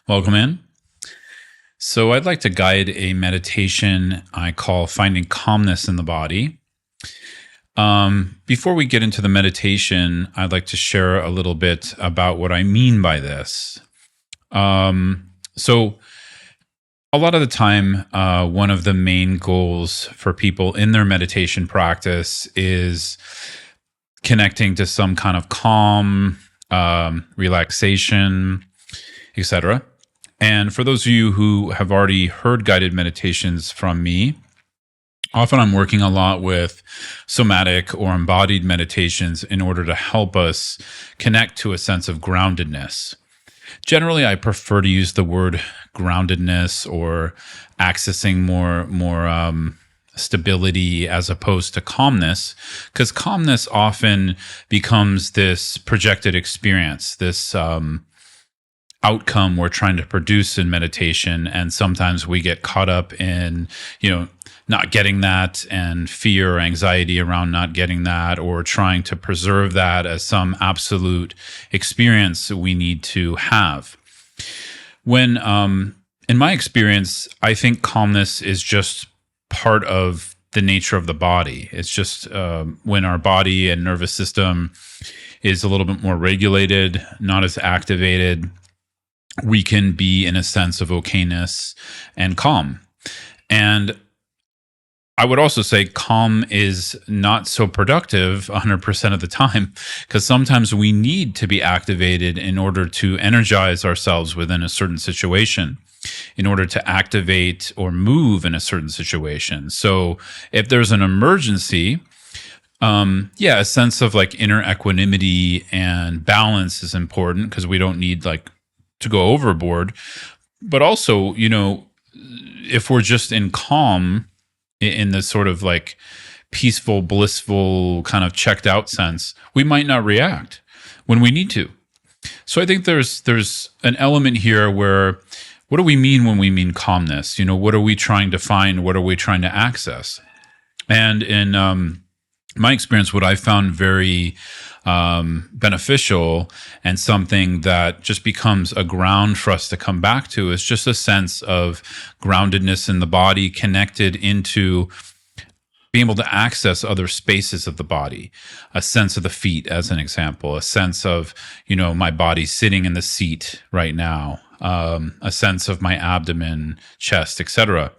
Welcome in. So, I'd like to guide a meditation I call Finding Calmness in the Body. Before we get into the meditation, I'd like to share a little bit about what I mean by this. So, a lot of the time, one of the main goals for people in their meditation practice is connecting to some kind of calm, relaxation, etc. And for those of you who have already heard guided meditations from me, often I'm working a lot with somatic or embodied meditations in order to help us connect to a sense of groundedness. Generally, I prefer to use the word groundedness or accessing more stability as opposed to calmness, because calmness often becomes this projected experience, this outcome we're trying to produce in meditation, and sometimes we get caught up in not getting that, and fear or anxiety around not getting that, or trying to preserve that as some absolute experience we need to have. When in my experience, I think calmness is just part of the nature of the body. It's just when our body and nervous system is a little bit more regulated, not as activated, we can be in a sense of okayness and calm. And I would also say calm is not so productive 100% of the time, because sometimes we need to be activated in order to energize ourselves within a certain situation, in order to activate or move in a certain situation. So if there's an emergency, a sense of like inner equanimity and balance is important, because we don't need to go overboard. But also, if we're just in calm, in this sort of like peaceful, blissful, kind of checked out sense, we might not react when we need to. So I think there's an element here where, what do we mean when we mean calmness? What are we trying to find? What are we trying to access? And in my experience, what I found very beneficial, and something that just becomes a ground for us to come back to, is just a sense of groundedness in the body, connected into being able to access other spaces of the body, a sense of the feet, as an example, a sense of, my body sitting in the seat right now, a sense of my abdomen, chest, etc.,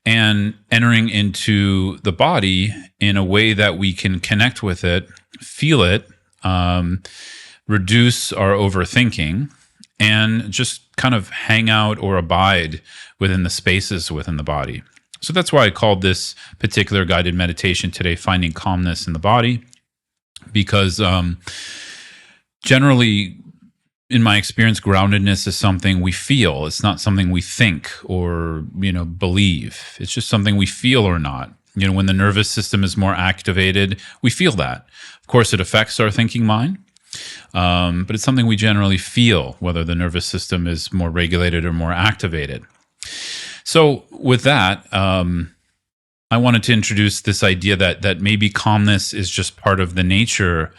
and entering into the body in a way that we can connect with it, feel it, reduce our overthinking, and just kind of hang out or abide within the spaces within the body. So that's why I called this particular guided meditation today Finding Calmness in the Body, because generally, in my experience, groundedness is something we feel. It's not something we think or, believe. It's just something we feel or not. When the nervous system is more activated, we feel that. Of course, it affects our thinking mind, but it's something we generally feel, whether the nervous system is more regulated or more activated. So with that, I wanted to introduce this idea that maybe calmness is just part of the nature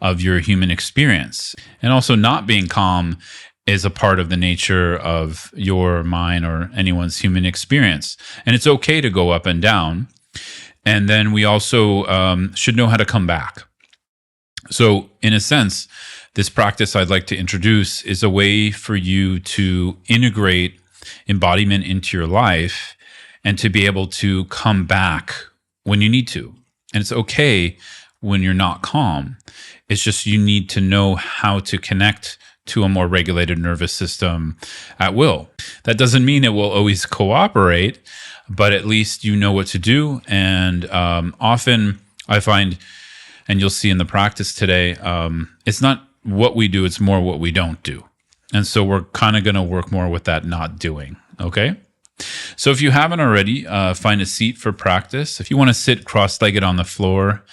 of your human experience. And also, not being calm is a part of the nature of your, mine, or anyone's human experience. And it's okay to go up and down. And then we also should know how to come back. So in a sense, this practice I'd like to introduce is a way for you to integrate embodiment into your life and to be able to come back when you need to. And it's okay when you're not calm. It's just you need to know how to connect to a more regulated nervous system at will. That doesn't mean it will always cooperate, but at least you know what to do. And often I find, and you'll see in the practice today, it's not what we do, it's more what we don't do. And so we're kind of going to work more with that not doing, okay? So if you haven't already, find a seat for practice. If you want to sit cross-legged on the floor,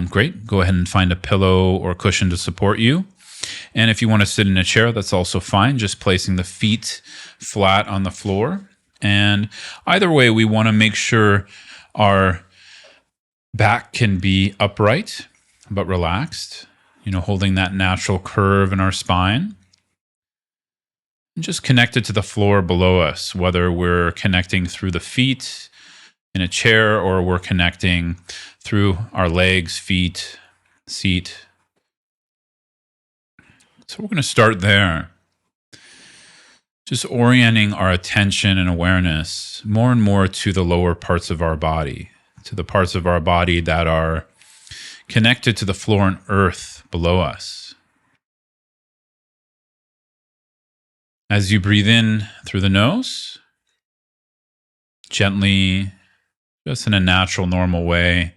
great. Go ahead and find a pillow or cushion to support you. And if you want to sit in a chair, that's also fine, just placing the feet flat on the floor. And either way, we want to make sure our back can be upright but relaxed, holding that natural curve in our spine. just connected to the floor below us, whether we're connecting through the feet in a chair or we're connecting through our legs, feet, seat. So we're going to start there. Just orienting our attention and awareness more and more to the lower parts of our body, to the parts of our body that are connected to the floor and earth below us. As you breathe in through the nose, gently, just in a natural, normal way,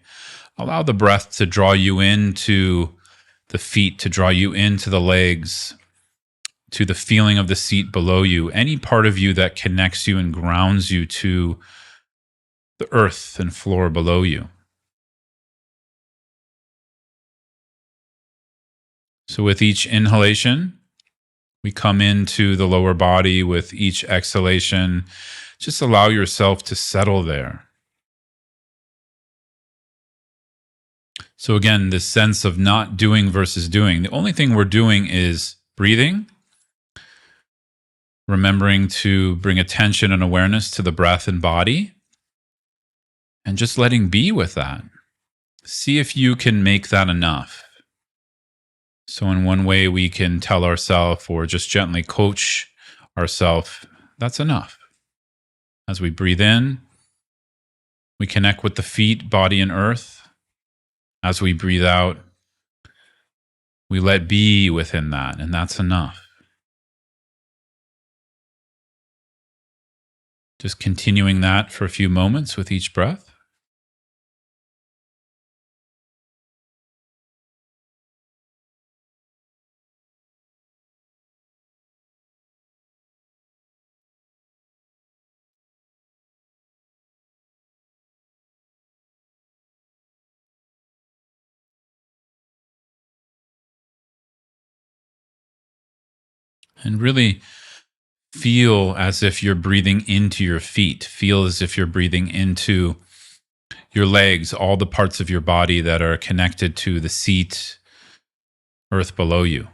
allow the breath to draw you into the feet, to draw you into the legs, to the feeling of the seat below you, any part of you that connects you and grounds you to the earth and floor below you. So with each inhalation, we come into the lower body. With each exhalation, just allow yourself to settle there. So again, this sense of not doing versus doing. The only thing we're doing is breathing, remembering to bring attention and awareness to the breath and body, and just letting be with that. See if you can make that enough. So in one way we can tell ourselves or just gently coach ourselves, that's enough. As we breathe in, we connect with the feet, body, and earth. As we breathe out, we let be within that, and that's enough. Just continuing that for a few moments with each breath. And really feel as if you're breathing into your feet. Feel as if you're breathing into your legs, all the parts of your body that are connected to the seat, earth below you.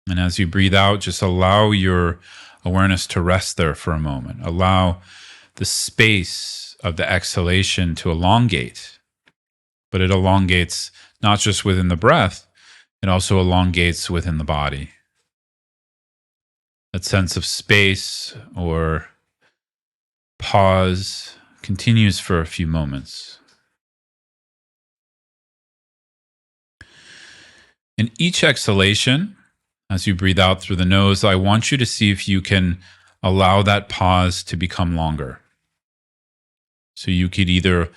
And as you breathe out, just allow your awareness to rest there for a moment. Allow the space of the exhalation to elongate, but it elongates not just within the breath, it also elongates within the body. That sense of space or pause continues for a few moments. In each exhalation, as you breathe out through the nose, I want you to see if you can allow that pause to become longer. So you could either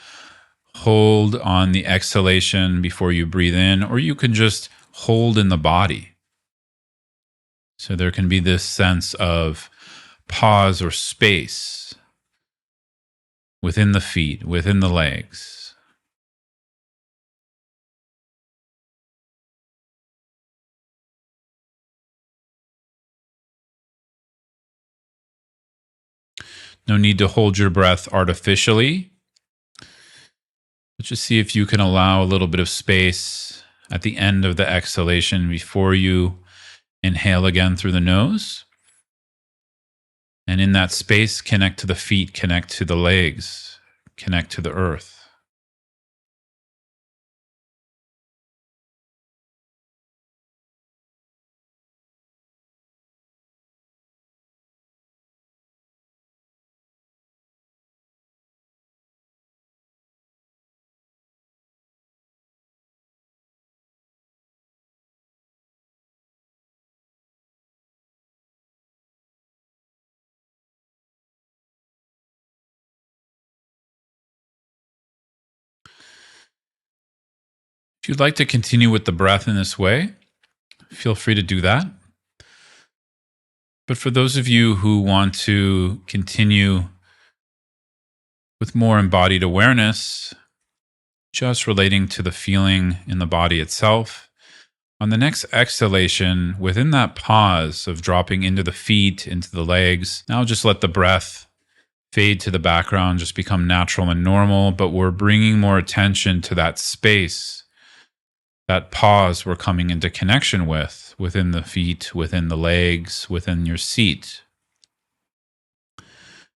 hold on the exhalation before you breathe in, or you can just hold in the body. So there can be this sense of pause or space within the feet, within the legs. No need to hold your breath artificially, but just see if you can allow a little bit of space at the end of the exhalation before you inhale again through the nose. And in that space, connect to the feet, connect to the legs, connect to the earth. If you'd like to continue with the breath in this way, feel free to do that. But for those of you who want to continue with more embodied awareness, just relating to the feeling in the body itself, on the next exhalation, within that pause of dropping into the feet, into the legs, now just let the breath fade to the background, just become natural and normal, but we're bringing more attention to that space That pause we're coming into connection with, within the feet, within the legs, within your seat.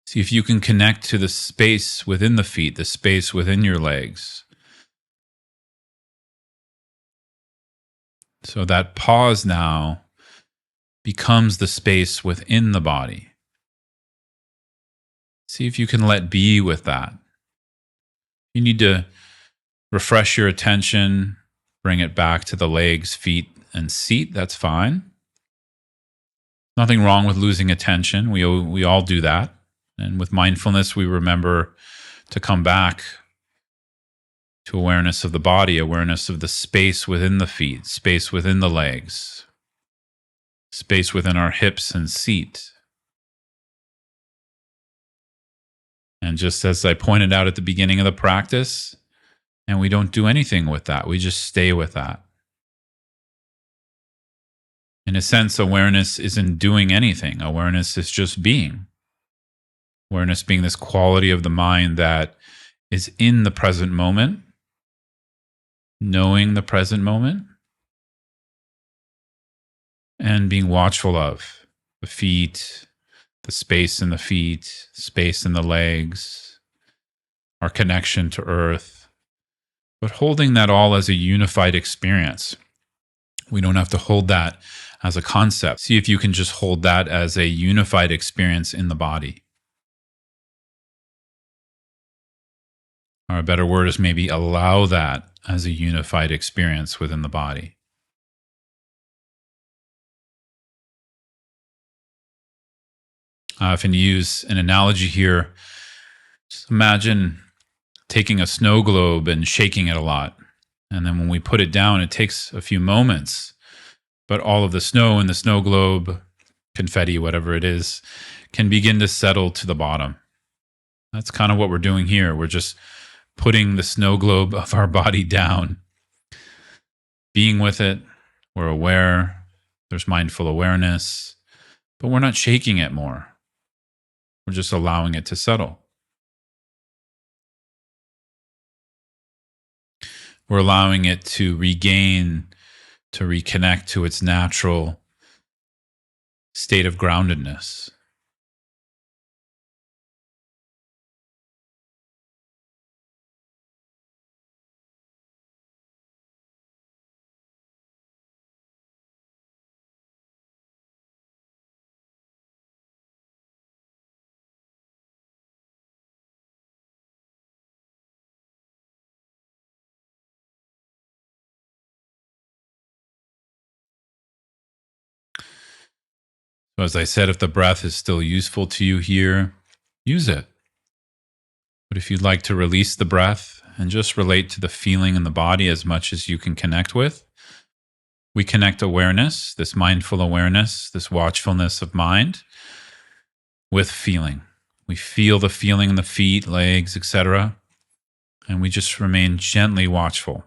See if you can connect to the space within the feet, the space within your legs. So that pause now becomes the space within the body. See if you can let be with that. You need to refresh your attention, bring it back to the legs, feet, and seat. That's fine. Nothing wrong with losing attention. We all do that. And with mindfulness, we remember to come back to awareness of the body, awareness of the space within the feet, space within the legs, space within our hips and seat. And just as I pointed out at the beginning of the practice, and we don't do anything with that, we just stay with that. In a sense, awareness isn't doing anything. Awareness is just being. Awareness being this quality of the mind that is in the present moment, knowing the present moment, and being watchful of the feet, the space in the feet, space in the legs, our connection to earth, but holding that all as a unified experience. We don't have to hold that as a concept. See if you can just hold that as a unified experience in the body. Or a better word is maybe allow that as a unified experience within the body. I often use an analogy here. Just imagine taking a snow globe and shaking it a lot. And then when we put it down, it takes a few moments. But all of the snow in the snow globe, confetti, whatever it is, can begin to settle to the bottom. That's kind of what we're doing here. We're just putting the snow globe of our body down, being with it. We're aware. There's mindful awareness, but we're not shaking it more. We're just allowing it to settle. We're allowing it to regain, to reconnect to its natural state of groundedness. So as I said, if the breath is still useful to you here, use it. But if you'd like to release the breath and just relate to the feeling in the body as much as you can connect with, we connect awareness, this mindful awareness, this watchfulness of mind, with feeling. We feel the feeling in the feet, legs, etc., and we just remain gently watchful.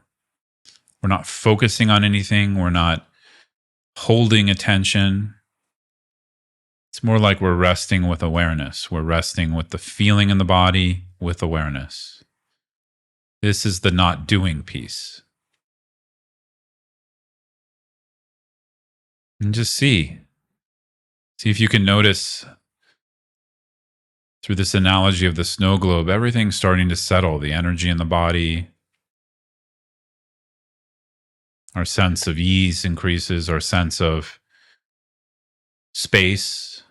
We're not focusing on anything. We're not holding attention. It's more like we're resting with awareness. We're resting with the feeling in the body with awareness. This is the not doing piece. And just see. See if you can notice through this analogy of the snow globe, everything's starting to settle, the energy in the body. Our sense of ease increases, our sense of space.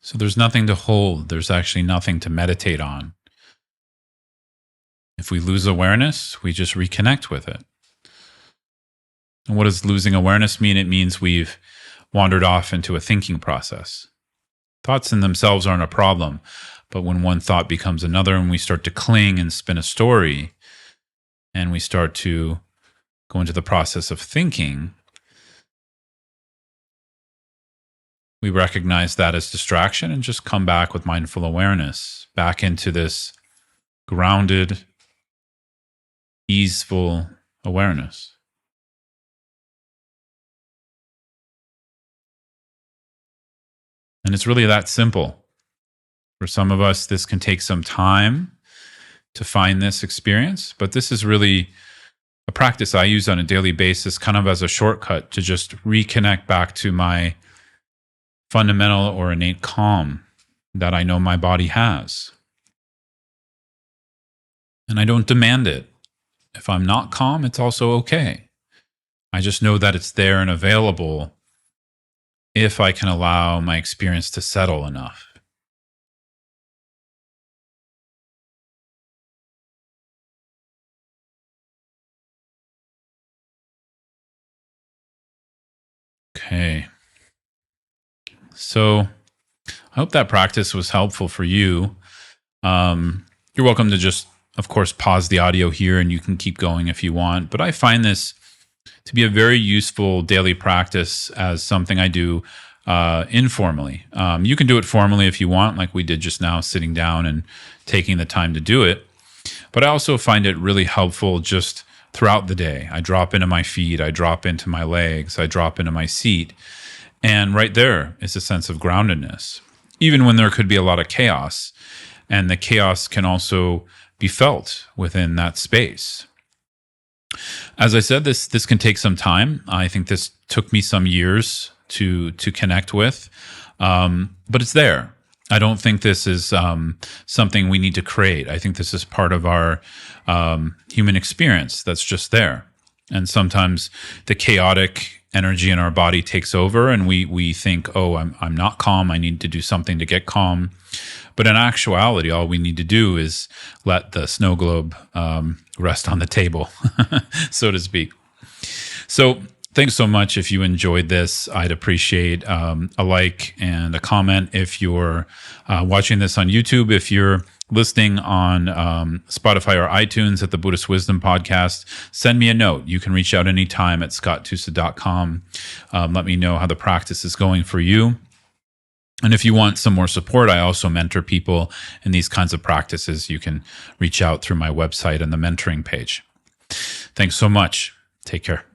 So there's nothing to hold. There's actually nothing to meditate on. If we lose awareness, we just reconnect with it. And what does losing awareness mean? It means we've wandered off into a thinking process. Thoughts in themselves aren't a problem, but when one thought becomes another and we start to cling and spin a story, and we start to go into the process of thinking, we recognize that as distraction and just come back with mindful awareness, back into this grounded, easeful awareness. And it's really that simple. For some of us, this can take some time to find this experience, but this is really a practice I use on a daily basis, kind of as a shortcut to just reconnect back to my fundamental or innate calm that I know my body has. And I don't demand it. If I'm not calm, it's also okay. I just know that it's there and available if I can allow my experience to settle enough. Okay. So I hope that practice was helpful for you. You're welcome to just, of course, pause the audio here and you can keep going if you want. But I find this to be a very useful daily practice as something I do informally. You can do it formally if you want, like we did just now, sitting down and taking the time to do it. But I also find it really helpful just throughout the day. I drop into my feet, I drop into my legs, I drop into my seat. And right there is a sense of groundedness, even when there could be a lot of chaos. And the chaos can also be felt within that space. As I said, this can take some time. I think this took me some years to connect with, but it's there. I don't think this is something we need to create. I think this is part of our human experience that's just there. And sometimes the chaotic energy in our body takes over and we think, oh, I'm not calm. I need to do something to get calm. But in actuality, all we need to do is let the snow globe rest on the table, so to speak. So thanks so much. If you enjoyed this, I'd appreciate a like and a comment. If you're watching this on YouTube, if you're listening on Spotify or iTunes at the Buddhist Wisdom Podcast, send me a note. You can reach out anytime at scotttusa.com. Let me know how the practice is going for you. And if you want some more support, I also mentor people in these kinds of practices. You can reach out through my website and the mentoring page. Thanks so much. Take care.